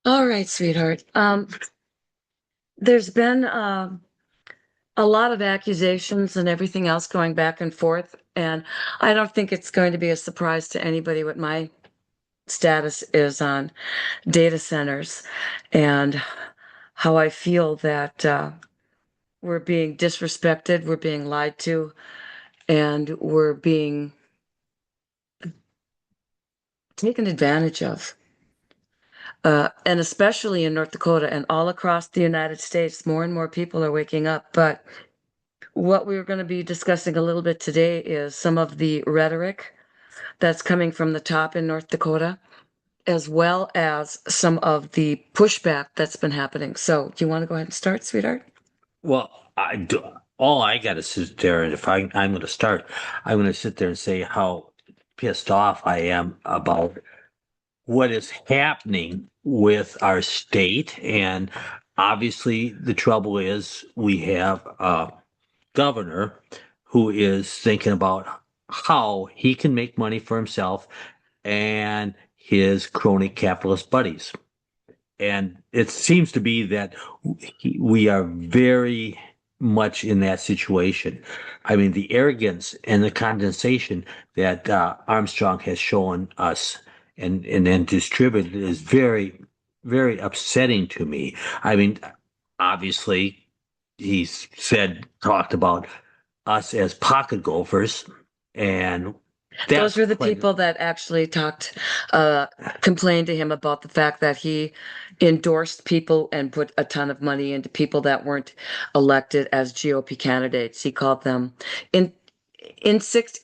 All right, sweetheart. There's been a lot of accusations and everything else going back and forth, and I don't think it's going to be a surprise to anybody what my status is on data centers and how I feel that we're being disrespected, we're being lied to, and we're being taken advantage of. And especially in North Dakota and all across the United States, more and more people are waking up. But what we're going to be discussing a little bit today is some of the rhetoric that's coming from the top in North Dakota, as well as some of the pushback that's been happening. So, do you want to go ahead and start, sweetheart? Well, I do. All I got to sit there, and if I'm going to start, I'm going to sit there and say how pissed off I am about what is happening with our state. And obviously, the trouble is we have a governor who is thinking about how he can make money for himself and his crony capitalist buddies. And it seems to be that we are very much in that situation. I mean, the arrogance and the condensation that Armstrong has shown us and then distributed is very, very upsetting to me. I mean, obviously, he's talked about us as pocket golfers, and Those that's were the quite. people that actually complained to him about the fact that he endorsed people and put a ton of money into people that weren't elected as GOP candidates. He called them in, insect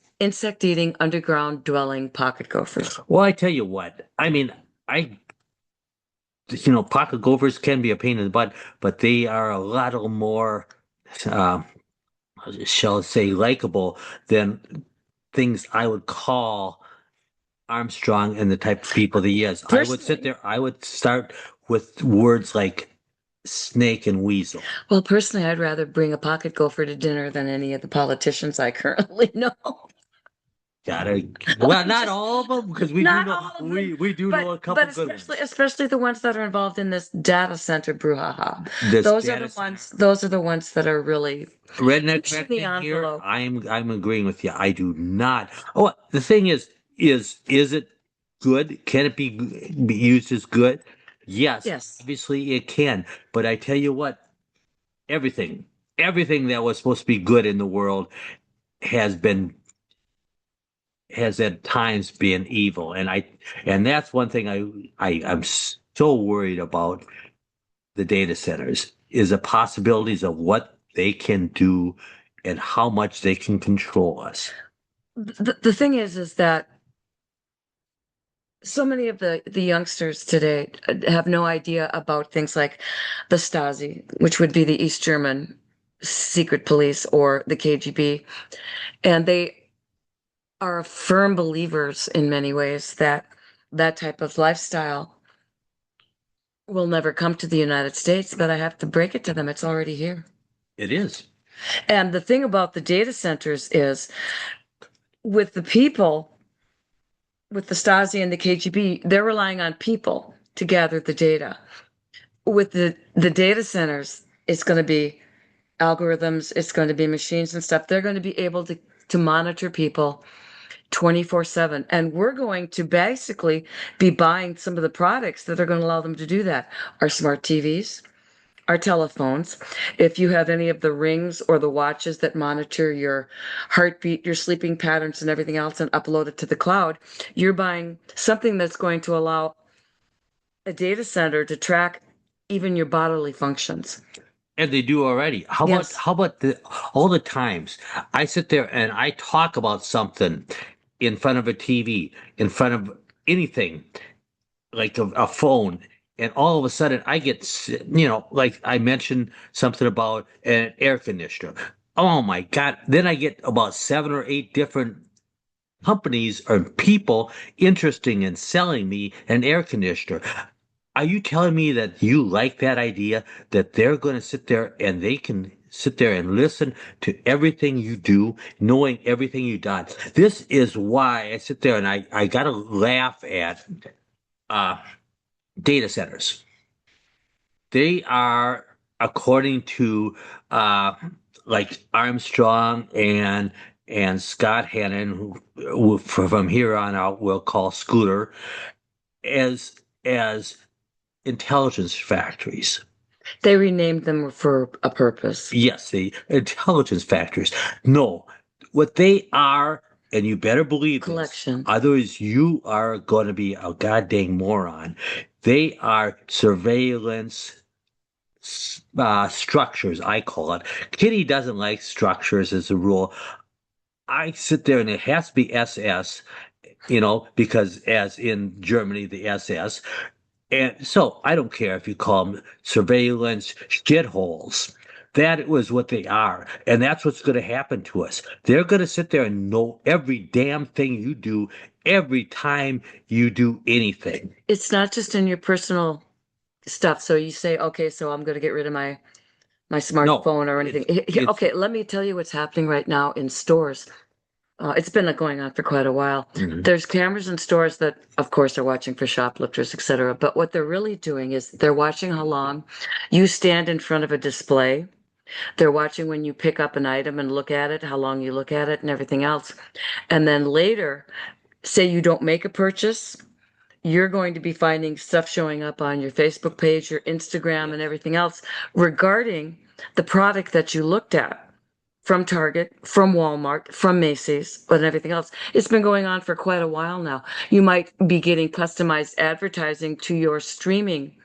eating, underground dwelling pocket gophers. Well, I tell you what, I mean, I pocket gophers can be a pain in the butt, but they are a lot more, uh, shall I say, likable than things I would call Armstrong and the type of people that he is. I would sit Personally, there, I would start with words like snake and weasel. well, personally, I'd rather bring a pocket gopher to dinner than any of the politicians I currently know. Gotta, well, I'm not just all of them, because we do Not know all of them, we do but know a couple but good especially ones. especially the ones that are involved in this data center brouhaha. This Those are data the center. ones. Those are the ones that are really Redneck pushing the connecting here, envelope. I'm agreeing with you. I do not. Oh, the thing is it good? Can it be used as good? Yes, Yes. obviously it can. But I tell you what, everything, everything that was supposed to be good in the world has been has at times been evil, and that's one thing I'm so worried about the data centers is the possibilities of what they can do and how much they can control us. The thing is that so many of the youngsters today have no idea about things like the Stasi, which would be the East German secret police or the KGB, and they are firm believers in many ways that that type of lifestyle will never come to the United States, but I have to break it to them. It's already here. It is. And the thing about the data centers is with the people, with the Stasi and the KGB, they're relying on people to gather the data. With the data centers, it's going to be algorithms, it's going to be machines and stuff. They're going to be able to monitor people 24/7. And we're going to basically be buying some of the products that are going to allow them to do that. Our smart TVs, our telephones. If you have any of the rings or the watches that monitor your heartbeat, your sleeping patterns, and everything else and upload it to the cloud, you're buying something that's going to allow a data center to track even your bodily functions. And they do already. How about Yes. how about the all the times I sit there and I talk about something in front of a TV, in front of anything like a phone, and all of a sudden I get, like I mentioned something about an air conditioner. Oh my God. Then I get about seven or eight different companies or people interested in selling me an air conditioner. Are you telling me that you like that idea that they're going to sit there and they can sit there and listen to everything you do, knowing everything you done? This is why I sit there and I got to laugh at uh, data centers. They are, according to uh, like Armstrong and Scott Hannon, who from here on out we'll call Scooter, as intelligence factories. They renamed them for a purpose. Yes, the intelligence factories. No, what they are, and you better believe this, Collection. otherwise you are going to be a goddamn moron. They are surveillance structures, I call it. Kitty doesn't like structures as a rule. I sit there and it has to be SS, because as in Germany, the SS. And so I don't care if you call them surveillance shitholes. That was what they are. And that's what's going to happen to us. They're going to sit there and know every damn thing you do every time you do anything. It's not just in your personal stuff. So you say, okay, so I'm going to get rid of my No, smartphone or anything. it's Okay, let me tell you what's happening right now in stores. It's been going on for quite a while. mhm. There's cameras in stores that, of course, are watching for shoplifters, etc. But what they're really doing is they're watching how long you stand in front of a display. They're watching when you pick up an item and look at it, how long you look at it, and everything else. And then later, say you don't make a purchase, you're going to be finding stuff showing up on your Facebook page, your Instagram, and Yes. everything else regarding the product that you looked at from Target, from Walmart, from Macy's, and everything else. It's been going on for quite a while now. You might be getting customized advertising to your streaming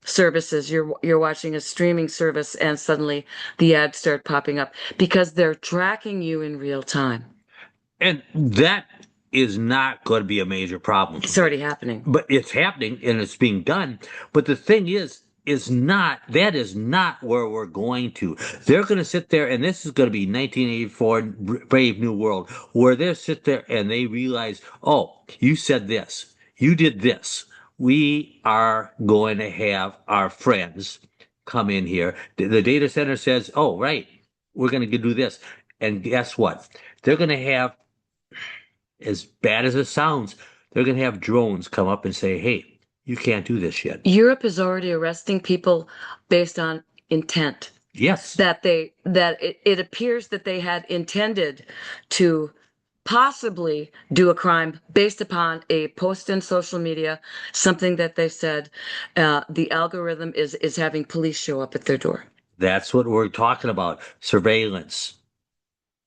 services. You're watching a streaming service and suddenly the ads start popping up because they're tracking you in real time. And that is not going to be a major problem for It's already me. happening. But it's happening and it's being done. But the thing is not, that is not where we're going to. They're going to sit there, and this is going to be 1984 Brave New World, where they sit there and they realize, oh, you said this, you did this. We are going to have our friends come in here. The data center says, oh, right, we're going to do this. And guess what? They're going to have, as bad as it sounds, they're going to have drones come up and say, hey, you can't do this yet. Europe is already arresting people based on intent. Yes, That it appears that they had intended to possibly do a crime based upon a post in social media, something that they said the algorithm is having police show up at their door. that's what we're talking about. Surveillance.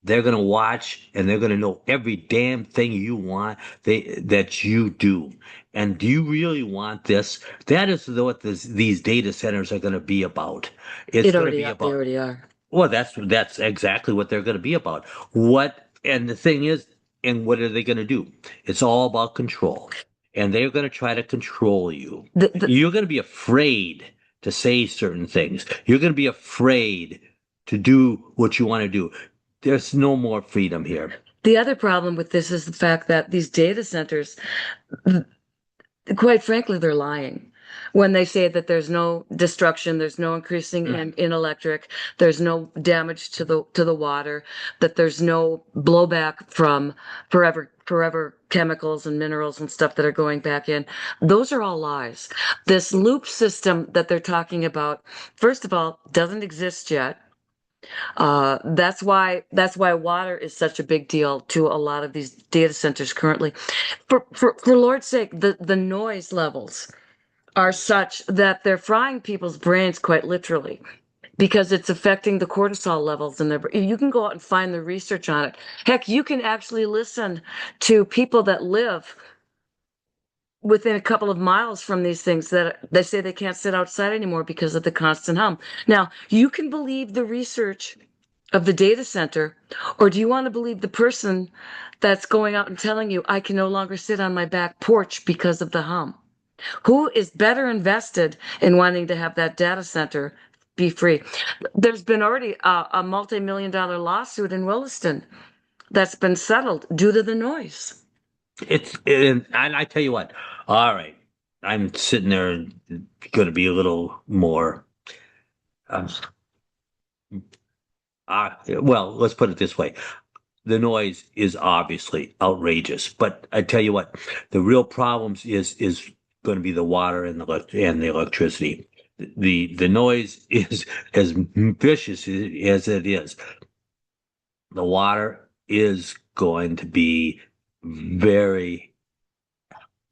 They're going to watch and they're going to know every damn thing you want that you do. And do you really want this? That is what these data centers are going to be about. It's going to be They about, already are. well, that's exactly what they're going to be about. And the thing is, and what are they going to do? It's all about control. And they're going to try to control you. The You're going to be afraid to say certain things. You're going to be afraid to do what you want to do. There's no more freedom here. the other problem with this is the fact that these data centers, quite frankly, they're lying when they say that there's no destruction, there's no increasing in electric, there's no damage to the water, that there's no blowback from forever chemicals and minerals and stuff that are going back in. Those are all lies. This loop system that they're talking about, first of all, doesn't exist yet. That's why water is such a big deal to a lot of these data centers currently. For Lord's sake, the noise levels are such that they're frying people's brains quite literally because it's affecting the cortisol levels in their brain. You can go out and find the research on it. Heck, you can actually listen to people that live within a couple of miles from these things that they say they can't sit outside anymore because of the constant hum. Now, you can believe the research of the data center, or do you want to believe the person that's going out and telling you, I can no longer sit on my back porch because of the hum? Who is better invested in wanting to have that data center be free? There's been already a multi-million dollar lawsuit in Williston that's been settled due to the noise. And I tell you what, all right, I'm sitting there going to be a little more, um, well, let's put it this way. The noise is obviously outrageous, but I tell you what, the real problems is going to be the water and the electricity. the noise is as vicious as it is. The water is going to be very,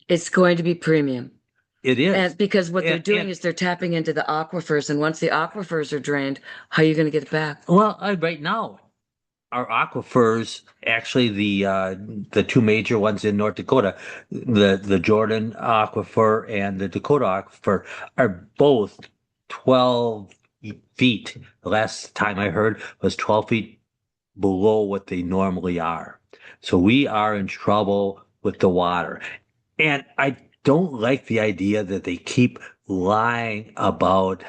It's going to be premium. it is. And because what they're doing And is they're tapping into the aquifers, and once the aquifers are drained, how are you going to get it back? well, right now, our aquifers, actually the two major ones in North Dakota, the Jordan aquifer and the Dakota aquifer, are both 12 feet. The last time I heard was 12 feet below what they normally are. So we are in trouble with the water. And I don't like the idea that they keep lying about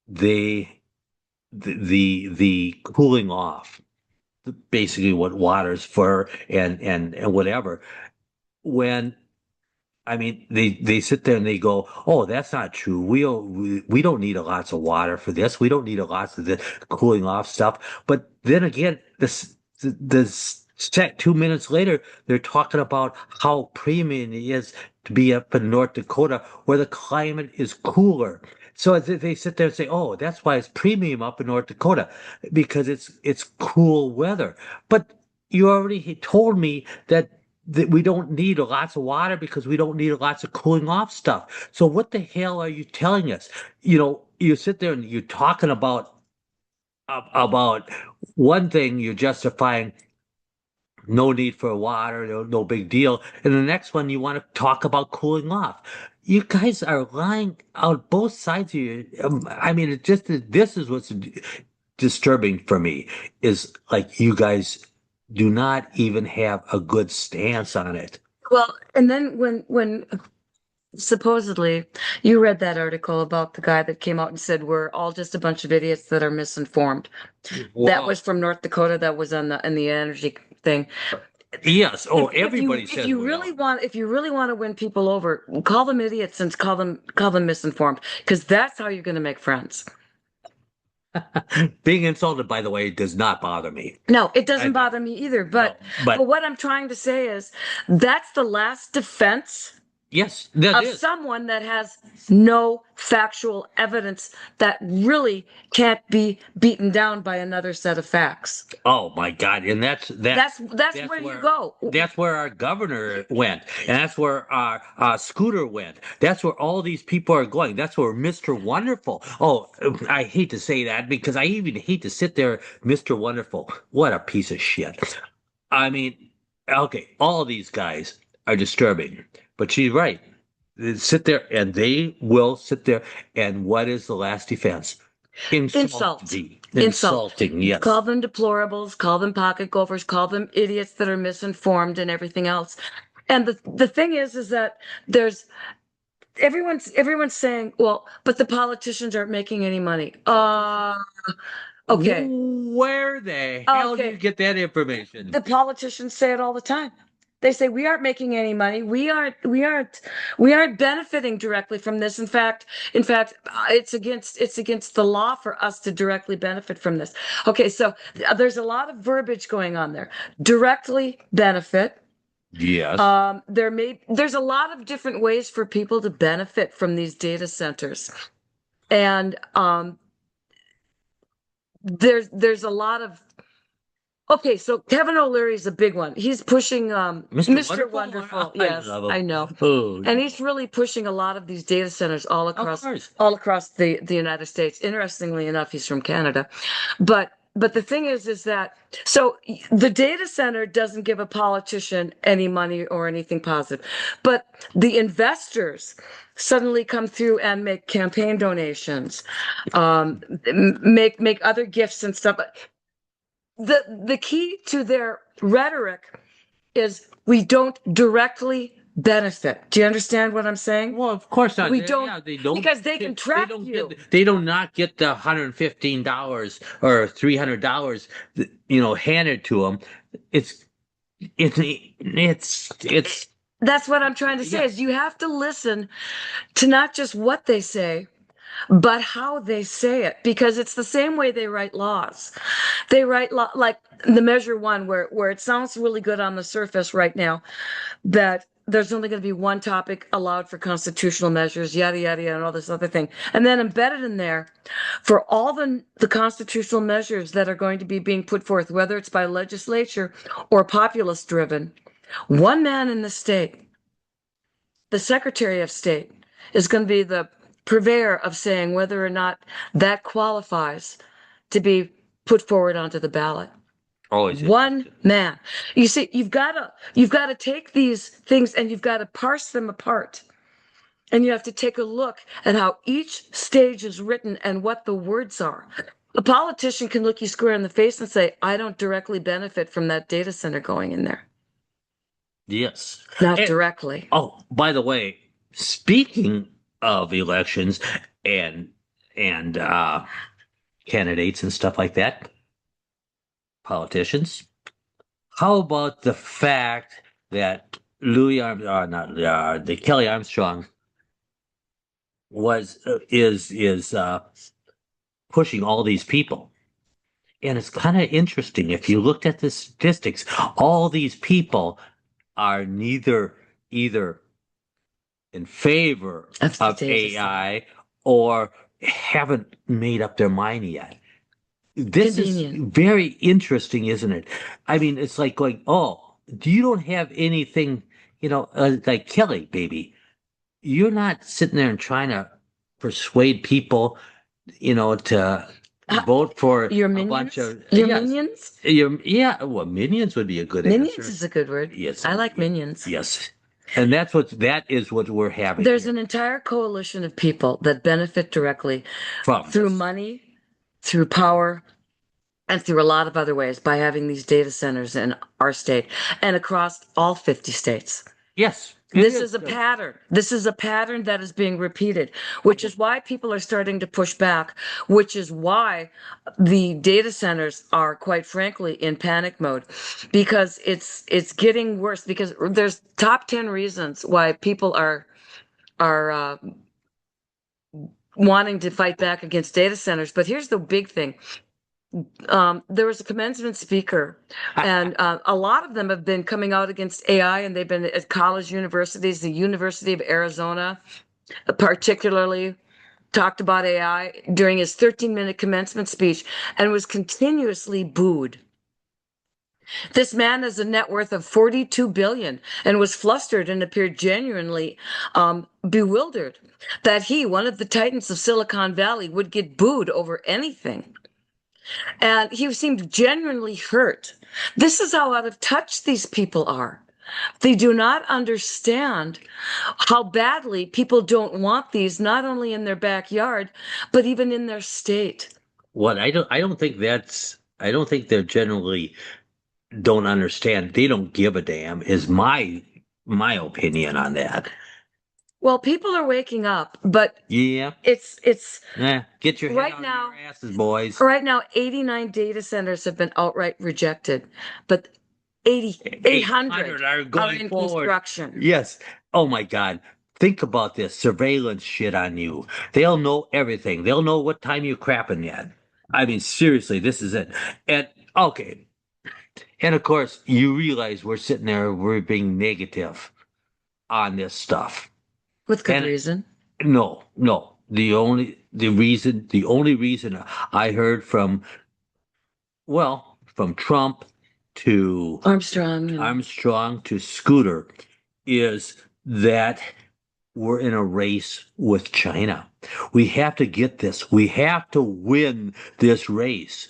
the the cooling off, basically what water's for and whatever. When I mean, they sit there and they go, "Oh, that's not true. We don't need a lots of water for this. We don't need a lots of the cooling off stuff." But then again, this set 2 minutes later, they're talking about how premium it is to be up in North Dakota, where the climate is cooler. So they sit there and say, "Oh, that's why it's premium up in North Dakota because it's cool weather." But you already told me that we don't need lots of water because we don't need lots of cooling off stuff. So what the hell are you telling us? You sit there and you're talking about one thing, you're justifying no need for water, no big deal, and the next one you want to talk about cooling off. You guys are lying out both sides of you. I mean, it just this is what's disturbing for me is like you guys do not even have a good stance on it. Well, and then when supposedly you read that article about the guy that came out and said we're all just a bunch of idiots that are misinformed. That was Well, from North Dakota. That was on the in the energy thing. yes. Oh, If you everybody says we are. if you really want to win people over, call them idiots and call them misinformed, because that's how you're going to make friends. Being insulted, by the way, does not bother me. No, it I doesn't don't. bother me either. No, But but what I'm trying to say is that's the last defense yes, that of is. someone that has no factual evidence that really can't be beaten down by another set of facts. Oh my God. And That's that's where you where go. our governor went. And that's where our Scooter went. That's where all these people are going. That's where Mr. Wonderful. Oh, I hate to say that because I even hate to sit there, Mr. Wonderful. What a piece of shit. I mean, okay, all these guys are disturbing, but she's right. They sit there and they will sit there. And what is the last defense? Insult. Insulting. Insult. Insulting, yes. Call them deplorables, call them pocket gophers, call them idiots that are misinformed and everything else. And the thing is that there's everyone's saying, well, but the politicians aren't making any money. Okay. Where the hell do you Okay. get that information? The politicians say it all the time. They say we aren't making any money. We aren't benefiting directly from this. In fact, it's against the law for us to directly benefit from this. Okay, so there's a lot of verbiage going on there. Directly benefit. Yes. There's a lot of different ways for people to benefit from these data centers. And there's a lot of okay, so Kevin O'Leary's a big one. He's pushing Mr. Mr. Wonderful? Wonderful. I Yes, love I him. know. Oh, And he's really pushing a lot of these data centers of course. all across the United States. Interestingly enough, he's from Canada. But the thing is that so the data center doesn't give a politician any money or anything positive, but the investors suddenly come through and make campaign donations, make other gifts and stuff. The key to their rhetoric is we don't directly benefit. Do you understand what I'm saying? Well, of course not. We don't Yeah, they don't because they can get, they track don't you. get, they do not get the $115 or $300, handed to them. It's, it's, That's what I'm trying to say yeah. is you have to listen to not just what they say, but how they say it, because it's the same way they write laws. They write like the Measure One, where it sounds really good on the surface right now, that there's only going to be one topic allowed for constitutional measures, yada, yada, yada, and all this other thing. And then embedded in there, for all the constitutional measures that are going to be being put forth, whether it's by legislature or populist driven, one man in the state, the Secretary of State, is going to be the purveyor of saying whether or not that qualifies to be put forward onto the ballot. Always One interesting. man. You see, you've got to take these things and you've got to parse them apart. And you have to take a look at how each stage is written and what the words are. A politician can look you square in the face and say, I don't directly benefit from that data center going in there. Yes. Not And directly. oh, by the way, speaking of elections and and candidates and stuff like that, politicians, how about the fact that not the Kelly Armstrong was is pushing all these people. And it's kind of interesting. If you looked at the statistics, all these people are neither either in favor Of the of data center. AI or haven't made up their mind yet. This is Convenient. very interesting, isn't it? I mean, it's like going, oh, you don't have anything, like Kelly, baby. You're not sitting there and trying to persuade people, to Uh, vote for your a bunch minions? of, Your yes, minions? yeah, well, minions would be a good Minions answer. is a good word. Yes, I like minions. yes. And that is what we're having There's here an entire coalition of people that benefit directly from through this. money, through power, and through a lot of other ways by having these data centers in our state and across all 50 states. Yes, it This is. is a pattern. This is a pattern that is being repeated, which is why people are starting to push back, which is why the data centers are, quite frankly, in panic mode, because it's getting worse. Because there's top 10 reasons why people are wanting to fight back against data centers. But here's the big thing. There was a commencement speaker, and a lot of them have been coming out against AI, and they've been at college universities. The University of Arizona, particularly, talked about AI during his 13-minute commencement speech and was continuously booed. This man has a net worth of 42 billion and was flustered and appeared genuinely bewildered that he, one of the titans of Silicon Valley, would get booed over anything. And he seemed genuinely hurt. This is how out of touch these people are. They do not understand how badly people don't want these, not only in their backyard, but even in their state. What I don't think they're generally don't understand. They don't give a damn is my opinion on that. Well, people are waking up, but Yeah. it's Get your head right out of now, your asses, boys. right now, 89 data centers have been outright rejected, but 800 800 are are going in forward. construction. Yes. Oh my God. Think about this surveillance shit on you. They'll know everything. They'll know what time you're crapping yet. I mean, seriously, this is it. And okay. And of course, you realize we're sitting there, we're being negative on this stuff. With good And reason. no, no. The only reason I heard from, well, from Trump to Armstrong and Armstrong to Scooter is that we're in a race with China. We have to get this. We have to win this race.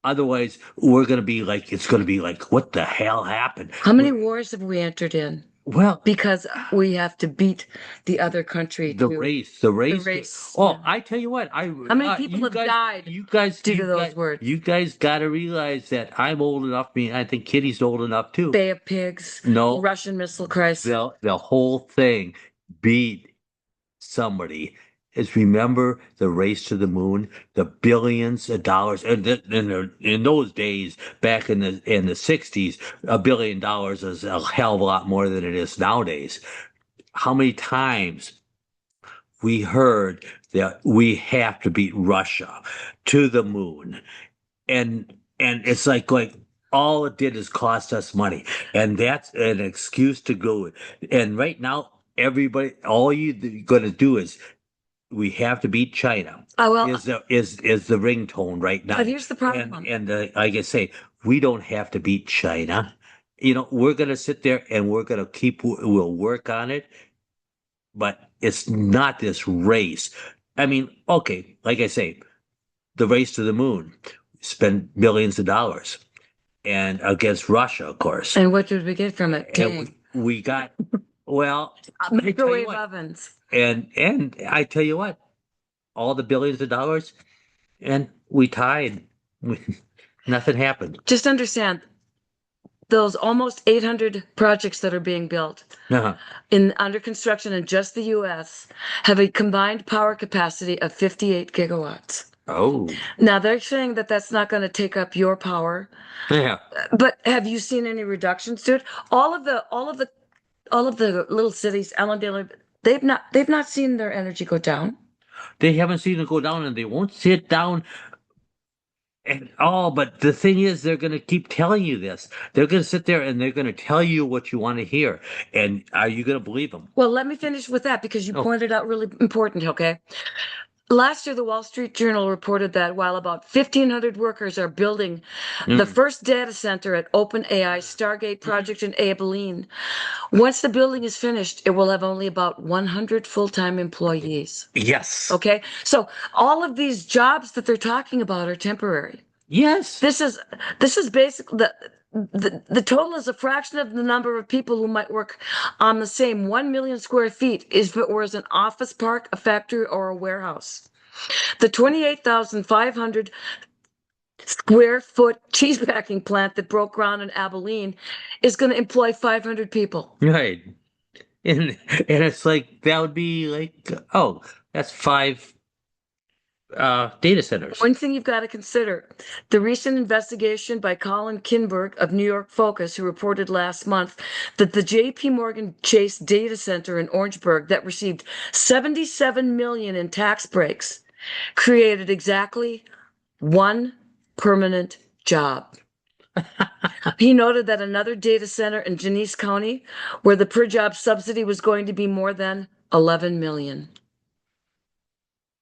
Otherwise, it's going to be like, what the hell happened? how many wars have we entered in? Well, Because we have to beat the other country to the the race. race. Oh, Yeah. I tell you what, How many people have died due to those words? you guys got to realize that I'm old enough. I mean, I think Kitty's old enough too. Bay of Pigs, No, Russian missile crisis. the whole thing beat somebody is remember the race to the moon, the billions of dollars, and in those days, back in the 60s, $1 billion is a hell of a lot more than it is nowadays. How many times we heard that we have to beat Russia to the moon, and it's like going, all it did is cost us money, and that's an excuse to go. And right now, everybody, all you're going to do is we have to beat China. Oh, well, Is the ringtone right but now? here's the And problem. like I say, we don't have to beat China. We're going to sit there and we're going to we'll work on it, but it's not this race. I mean, okay, like I say, the race to the moon, spend billions of dollars, and against Russia, of course. And what did we get from it? And Dang. we got, well, I tell you Microwave what, ovens. and I tell you what, all the billions of dollars, and we tied. Nothing happened. Just understand those almost 800 projects that are being built Uh-huh. in under construction in just the US have a combined power capacity of 58 gigawatts. Oh, Now they're saying that that's not going to take up your power, yeah. but have you seen any reductions to it? All of the little cities, Allendale, they've not seen their energy go down. They haven't seen it go down, and they won't sit down at all. But the thing is, they're going to keep telling you this. They're going to sit there and they're going to tell you what you want to hear. And are you going to believe them? Well, let me finish with that because you Oh, pointed out really important, okay? Last year, the Wall Street Journal reported that while about 1,500 workers are building the mm, first data center at OpenAI's Stargate project in Abilene, once the building is finished, it will have only about 100 full-time employees. yes, Okay? So all of these jobs that they're talking about are temporary. yes. This is basically the total is a fraction of the number of people who might work on the same 1 million square feet if it was an office park, a factory, or a warehouse. The 28,500 square foot cheesepacking plant that broke ground in Abilene is going to employ 500 people. Right. And it's like that would be like, oh, that's five data centers. One thing you've got to consider, the recent investigation by Colin Kinberg of New York Focus, who reported last month that the JP Morgan Chase data center in Orangeburg that received 77 million in tax breaks created exactly one permanent job. He noted that another data center in Genesee County, where the per job subsidy was going to be more than 11 million.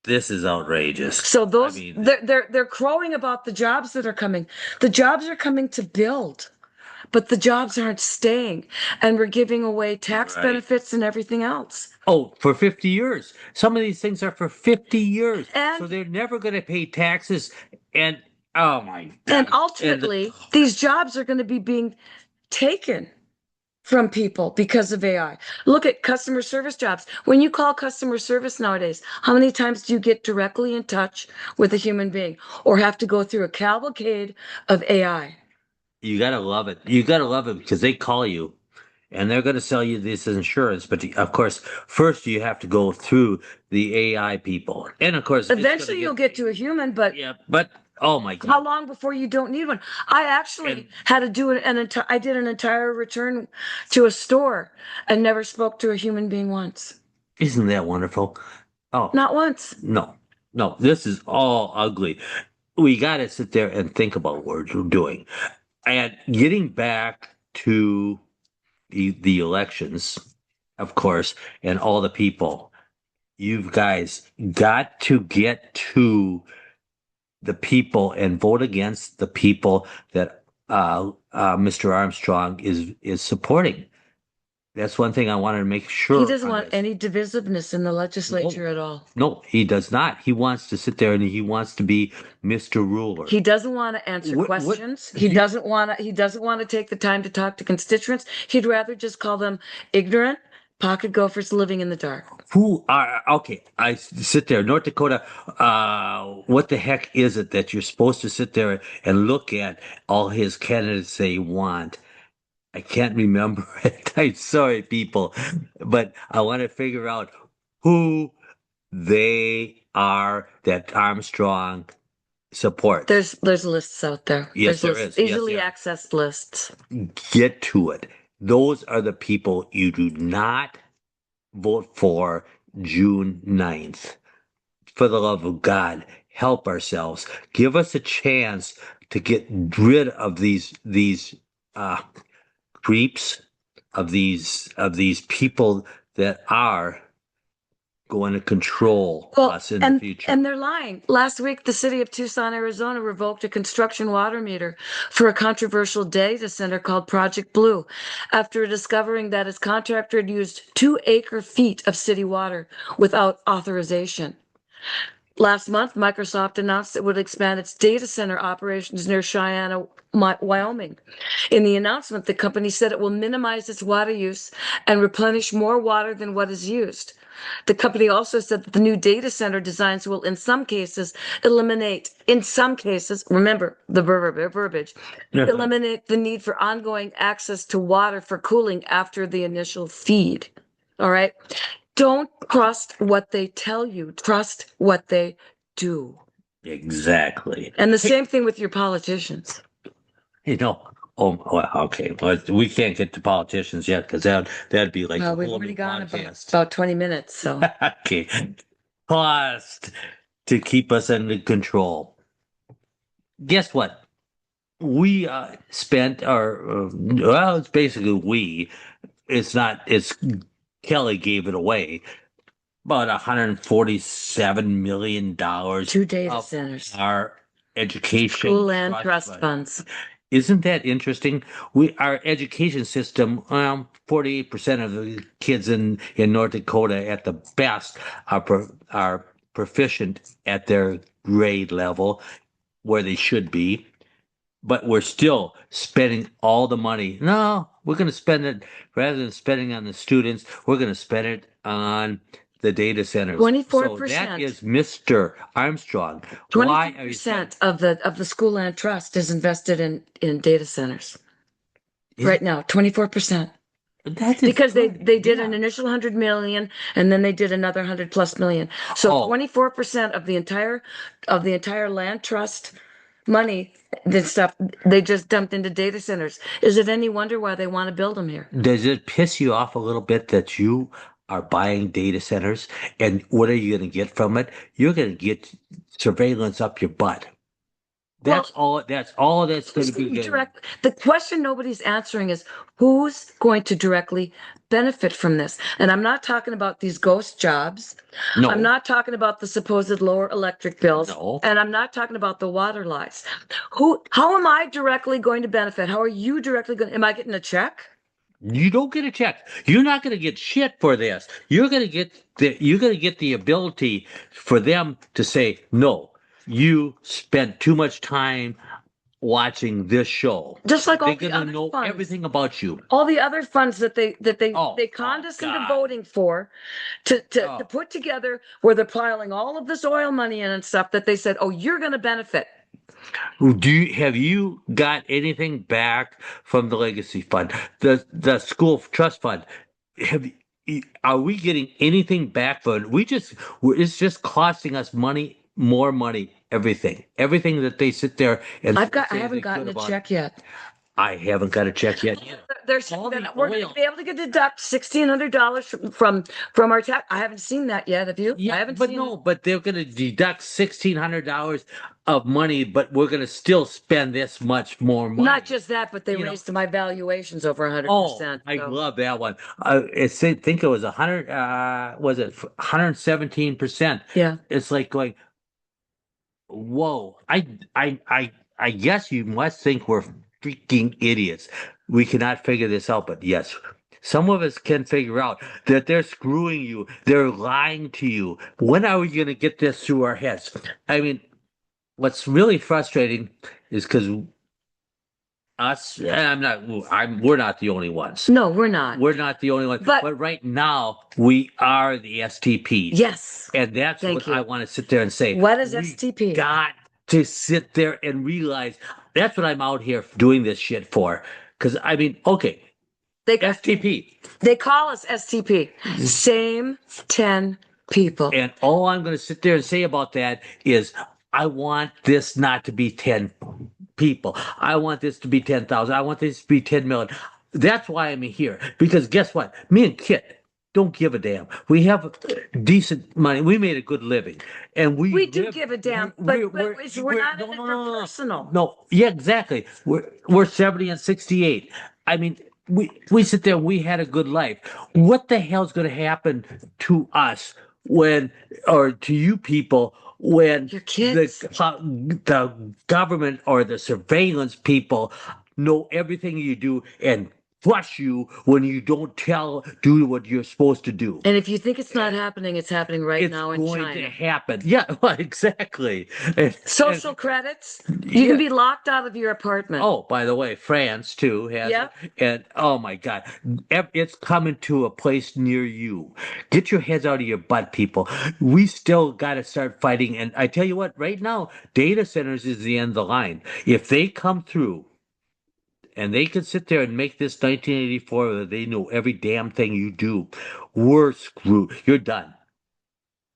This is outrageous. So I those mean, they're crowing about the jobs that are coming. The jobs are coming to build, but the jobs aren't staying, and we're giving away tax right. benefits and everything else. Oh, for 50 years. Some of these things are for 50 years. So And they're never going to pay taxes. And oh my and God. ultimately, these jobs are going to be being taken from people because of AI. Look at customer service jobs. When you call customer service nowadays, how many times do you get directly in touch with a human being or have to go through a cavalcade of AI? You got to love it. You got to love it because they call you and they're going to sell you this insurance. But of course, first you have to go through the AI people. And of course, it's going to Eventually, you'll get, get to a human, but yeah, but oh my how God. long before you don't need one? I And actually had to do I did an entire return to a store and never spoke to a human being once. isn't that wonderful? Oh, Not once. no, no, this is all ugly. We got to sit there and think about what we're doing. And getting back to the elections, of course, and all the people, you guys got to get to the people and vote against the people that Mr. Armstrong is supporting. That's one thing I wanted to make He sure doesn't on want this. any divisiveness in the No, legislature at all. no, he does not. He wants to sit there and he wants to be Mr. Ruler. He doesn't want to answer What questions. do you, He doesn't want to take the time to talk to constituents. He'd rather just call them ignorant pocket gophers living in the dark. who are okay? I sit there, North Dakota. What the heck is it that you're supposed to sit there and look at all his candidates they want? I can't remember it. I'm sorry, people, but I want to figure out who they are that Armstrong supports. There's lists out there. Yes, There's there lists, is. Yes, easily there. accessed lists. Get to it. Those are the people you do not vote for June 9th. For the love of God, help ourselves. Give us a chance to get rid of these uh, creeps, of these people that are going to control Well, us in the and future. they're lying. Last week, the city of Tucson, Arizona revoked a construction water meter for a controversial data center called Project Blue after discovering that its contractor had used 2 acre-feet of city water without authorization. Last month, Microsoft announced it would expand its data center operations near Cheyenne, Wyoming. In the announcement, the company said it will minimize its water use and replenish more water than what is used. The company also said that the new data center designs will, in some cases, remember the verbiage, eliminate the need for ongoing access to water for cooling after the initial feed. All right. Don't trust what they tell you, trust what they do. Exactly. And the Hey, same thing with your politicians. you know, well, okay, but we can't get to politicians yet because that'd be like a Well, we've whole already new gone podcast. about 20 minutes, so Okay, cost to keep us under control. Guess what? We spent our well, it's basically we. It's not. It's Kelly gave it away. About $147 million 2 data of centers, our school education land trust trust fund. funds. Isn't that interesting? Our education system, 48% of the kids in North Dakota at the best are proficient at their grade level where they should be, but we're still spending all the money. No, we're going to spend it rather than spending on the students, we're going to spend it on the data centers. So that 24%, is Mr. Armstrong. Why are you spending? 24% of the school land trust is invested in data centers Is right now, 24%. that is Because good. they did an Yeah. initial 100 million and then they did another 100 plus million. So Oh, 24% of the entire land trust money, this stuff they just dumped into data centers. Is it any wonder why they want to build them here? does it piss you off a little bit that you are buying data centers and what are you going to get from it? You're going to get surveillance up your butt. Well, That's all that's going to be getting. the question nobody's answering is who's going to directly benefit from this? And I'm not talking about these ghost jobs. I'm No, not talking about the supposed lower electric bills. no. And I'm not talking about the water lies. How am I directly going to benefit? How are you directly going? Am I getting a check? You don't get a check. You're not going to get shit for this. You're going to get the ability for them to say, no, you spent too much time watching this show. Just like They're going to know everything about you. all the other funds that they conned Oh us into God. voting for to Oh, put together where they're piling all of this oil money in and stuff that they said, oh, you're going to benefit. have you got anything back from the legacy fund, the school trust fund? Have are we getting anything back from it? It's just costing us money, more money, everything that they sit there and I say haven't they could gotten a about it. check yet. I haven't got a check yet either. They're saying All the that we're going to oil. be able to deduct $1,600 from our tax. I haven't seen that yet. Have you? I Yeah, haven't but seen it. no, but they're going to deduct $1,600 of money, but we're going to still spend this much more Not money. just that, but they You know, raised my valuations over oh, 100%. I So love that one. Think it was 100, was it 117%? yeah. It's like going, whoa. I guess you must think we're freaking idiots. We cannot figure this out, but yes, some of us can figure out that they're screwing you. They're lying to you. When are we going to get this through our heads? I mean, what's really frustrating is because we're not the only ones. No, we're not. We're not the only one. But But right now, we are the STPs. yes, And that's thank what I you. want to sit there and say. What is We STP? got to sit there and realize that's what I'm out here doing this shit for. Because, I mean, okay, They STP. they call us STP. Same 10 people. And all I'm going to sit there and say about that is I want this not to be 10 people. I want this to be 10,000. I want this to be 10 million. That's why I'm here. Because guess what? Me and Kit. don't give a damn. We have decent money. We made a good living, and we We do live. give a We're damn, but we're we're, we're we're not no in it no for no no no personal. no. Yeah, exactly. We're 70 and 68. I mean, we sit there. We had a good life. What the hell's going to happen to us when, or to you people when Your the kids. the government or the surveillance people know everything you do and flush you when you don't do what you're supposed to do. And if you think it's not happening, it's happening right It's now in going to China. happen. Yeah, well, exactly. And Social credits, you can yeah. be locked out of your apartment. Oh, by the way, France too has it. Yep. And oh my God, it's coming to a place near you. Get your heads out of your butt, people. We still got to start fighting. And I tell you what, right now, data centers is the end of the line. If they come through, and they can sit there and make this 1984 that they know every damn thing you do, we're screwed. You're done.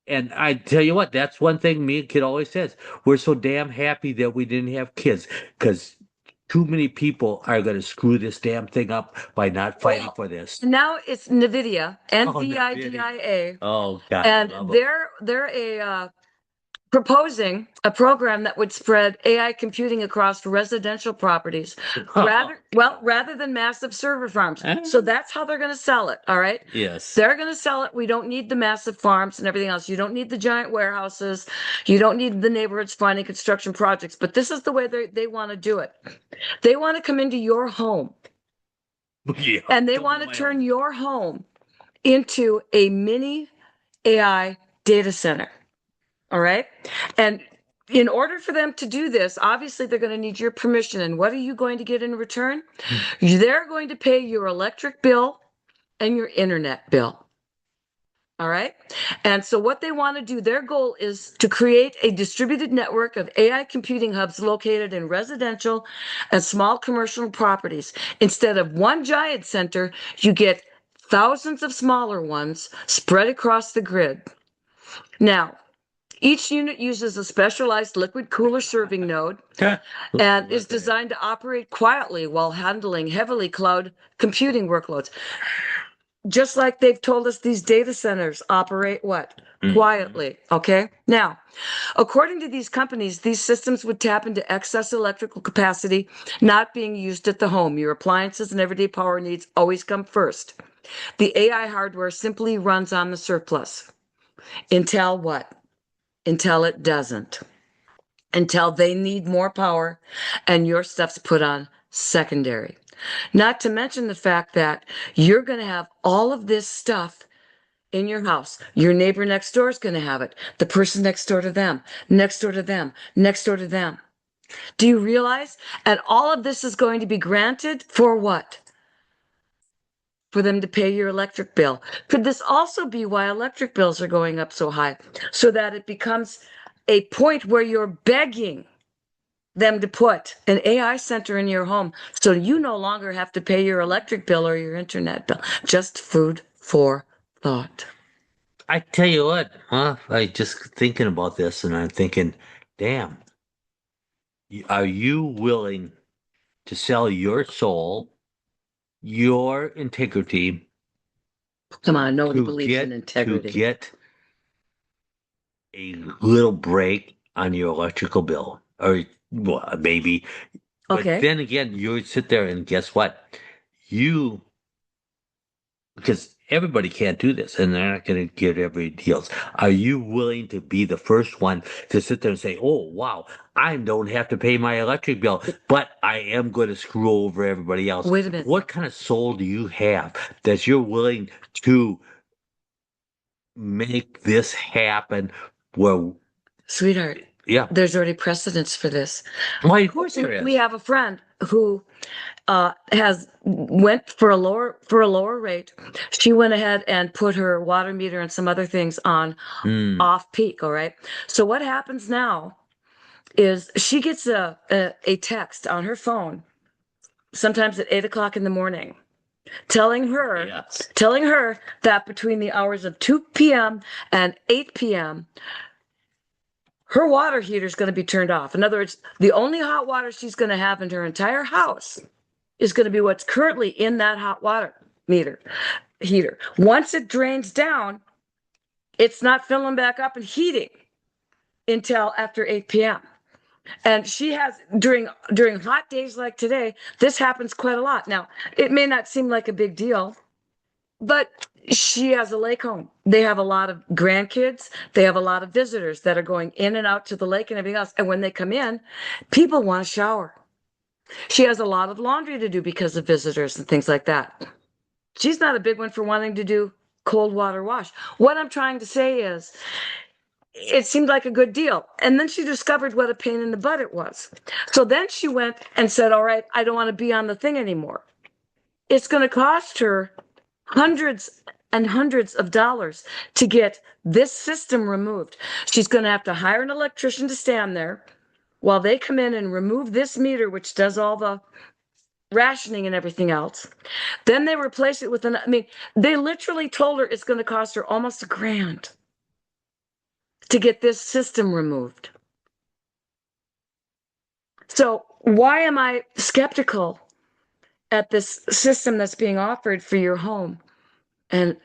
And I tell you what, that's one thing me and Kid always says. We're so damn happy that we didn't have kids because too many people are going to screw this damn thing up by not fighting Well, for this. now it's NVIDIA, Oh, no, really? NVIDIA, Oh, God, I and love them. they're a proposing a program that would spread AI computing across residential properties rather than massive server farms. So that's how they're going to sell it, all right? Yes. They're going to sell it. We don't need the massive farms and everything else. You don't need the giant warehouses. You don't need the neighborhoods finding construction projects, but this is the way they want to do it. They want to come into your home Yeah, and they don't want know to my turn home. your home into a mini AI data center. All right. And in order for them to do this, obviously they're going to need your permission. And what are you going to get in return? They're going to pay your electric bill and your internet bill. All right. And so what they want to do, their goal is to create a distributed network of AI computing hubs located in residential and small commercial properties. Instead of one giant center, you get thousands of smaller ones spread across the grid. Now, each unit uses a specialized liquid cooler serving node and is What the designed to operate quietly while handling heavily cloud computing workloads. Just like they've told us these data centers operate what? Mhm. Quietly. Okay. Now, according to these companies, these systems would tap into excess electrical capacity not being used at the home. Your appliances and everyday power needs always come first. The AI hardware simply runs on the surplus. Until what? Until it doesn't. Until they need more power and your stuff's put on secondary. Not to mention the fact that you're going to have all of this stuff in your house. Your neighbor next door is going to have it. The person next door to them, next door to them, next door to them. Do you realize? And all of this is going to be granted for what? For them to pay your electric bill. Could this also be why electric bills are going up so high? So that it becomes a point where you're begging them to put an AI center in your home so you no longer have to pay your electric bill or your internet bill. Just food for thought. I tell you what, huh? I just thinking about this and I'm thinking, damn, are you willing to sell your soul, your integrity Come on, nobody to believes in integrity. get a little break on your electrical bill? Or well, maybe, but Okay. then again, you sit there and guess what? You because everybody can't do this and they're not going to get every deals. Are you willing to be the first one to sit there and say, oh, wow, I don't have to pay my electric bill, but I am going to screw over everybody else? Wait a minute, What kind of soul do you have that you're willing to make this happen? Well, sweetheart. yeah, There's already precedence for this. why, of course there We is. have a friend who has went for a lower rate. She went ahead and put her water meter and some other things on Mm, off peak. All right. So what happens now is she gets a text on her phone, sometimes at 8 o'clock in the morning, telling her yes. telling her that between the hours of 2 p.m. and 8 p.m. her water heater is going to be turned off. In other words, the only hot water she's going to have in her entire house is going to be what's currently in that hot water meter. heater. Once it drains down, it's not filling back up and heating until after 8 p.m. And she has during hot days like today, this happens quite a lot. Now, it may not seem like a big deal, but she has a lake home. They have a lot of grandkids. They have a lot of visitors that are going in and out to the lake and everything else. And when they come in, people want to shower. She has a lot of laundry to do because of visitors and things like that. She's not a big one for wanting to do cold water wash. What I'm trying to say is, it seemed like a good deal. And then she discovered what a pain in the butt it was. So then she went and said, all right, I don't want to be on the thing anymore. It's going to cost her hundreds and hundreds of dollars to get this system removed. She's going to have to hire an electrician to stand there while they come in and remove this meter, which does all the rationing and everything else. Then they replace it with they literally told her it's going to cost her almost $1,000 to get this system removed. So why am I skeptical at this system that's being offered for your home? And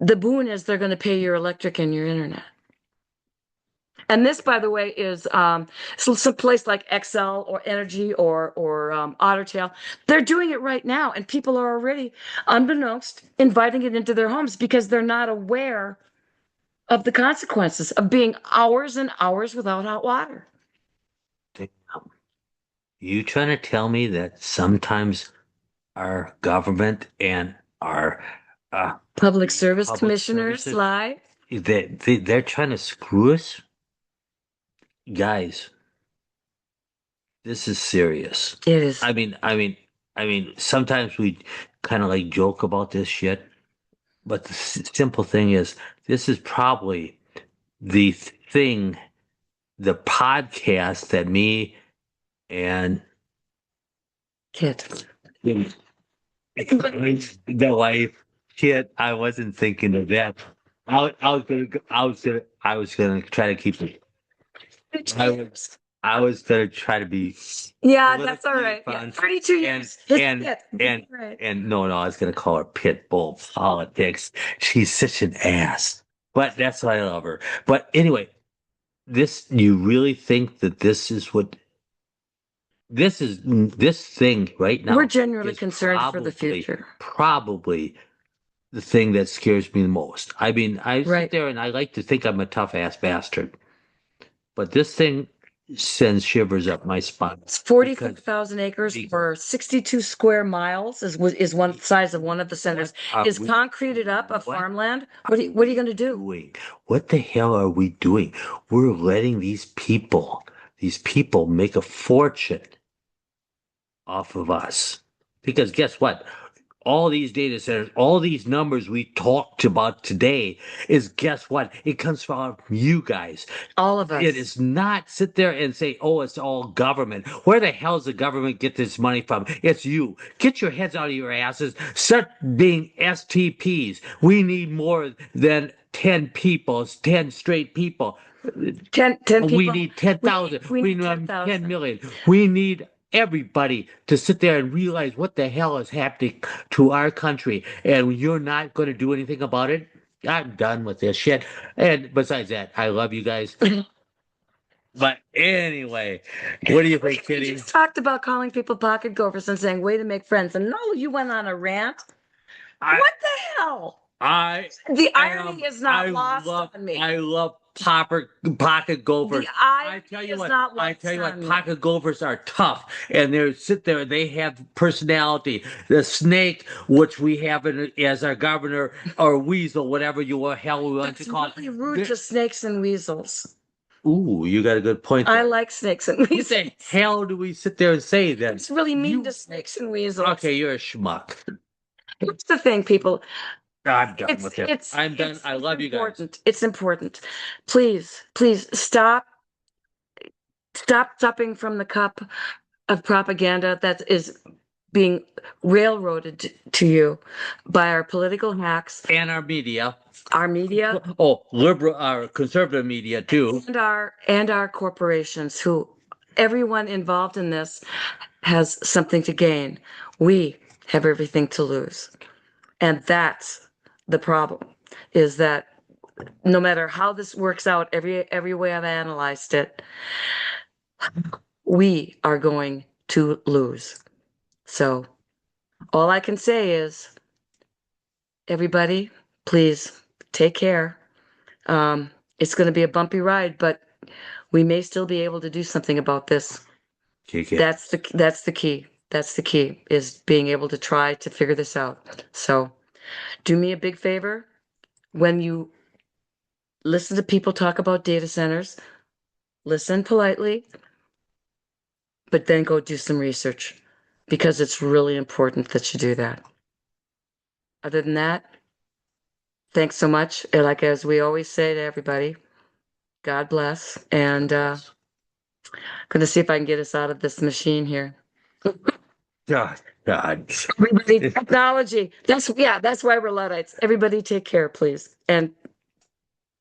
the boon is they're going to pay your electric and your internet. And this, by the way, is some place like Excel or Energy or Otter Tail. They're doing it right now, and people are already, unbeknownst, inviting it into their homes because they're not aware of the consequences of being hours and hours without hot water. Damn. You trying to tell me that sometimes our government and our Public service public commissioners services lie. they're trying to screw us? Guys, this is serious. It is. I mean, sometimes we kind of like joke about this shit, but the simple thing is, this is probably the thing, the podcast that me and Kid. the wife, shit, I wasn't thinking of that. I was gonna try to keep it. I was gonna try to be Yeah, that's all politically right. Yeah, fun 32 and years. His and kid. and Right. and no, I was gonna call her pit bull politics. She's such an ass, but that's why I love her. But anyway, this you really think that this thing right We're now genuinely is concerned for the future. probably the thing that scares me the most. I mean, I sit Right. there and I like to think I'm a tough ass bastard, but this thing sends shivers up my spine It's because 44,000 acres or 62 square miles is one size of one of the centers. Is concreted up of farmland. What are you going to do? doing? What the hell are we doing? We're letting these people make a fortune off of us. Because guess what? All these data centers, all these numbers we talked about today is guess what? It comes from you guys. All of It us. is not sit there and say, oh, it's all government. Where the hell does the government get this money from? It's you. Get your heads out of your asses. Start being STPs. We need more than 10 people, 10 straight people. 10 people. We need 10,000. We We need need 10,000. 10 million. We need everybody to sit there and realize what the hell is happening to our country. And you're not going to do anything about it. I'm done with this shit. And besides that, I love you guys. But anyway, what do you think, We Kitty? just talked about calling people pocket gophers and saying, way to make friends. And no, you went on a rant. I What the hell? The irony is not lost on me. I love pocket gophers. The I irony tell you is what, not I lost tell you what, on me. pocket gophers are tough, and they sit there. They have personality. The snake, which we have as our governor, or weasel, whatever you hell we want It's to call really it. rude to snakes and weasels. Ooh, you got a good point I there. like snakes and What weasels. the hell do we sit there and say that? It's really mean You- to snakes and weasels. Okay, you're a schmuck. Here's the thing, people. I'm done with it. I'm done. I love you guys. Important. It's important. Please, please stop supping from the cup of propaganda that is being railroaded to you by our political hacks, And our media. our media, Oh, liberal, our conservative media too. and our corporations, who everyone involved in this has something to gain. We have everything to lose. And that's the problem, is that no matter how this works out, every way I've analyzed it, we are going to lose. So all I can say is, everybody, please take care. It's going to be a bumpy ride, but we may still be able to do something about this. Take it. That's the key. That's the key, is being able to try to figure this out. So do me a big favor when you listen to people talk about data centers, listen politely, but then go do some research because it's really important that you do that. Other than that, thanks so much. And like as we always say to everybody, God bless. And gonna see if I can get us out of this machine here. God, God. Everybody, technology. That's, yeah, that's why we're Luddites. Everybody take care, please. And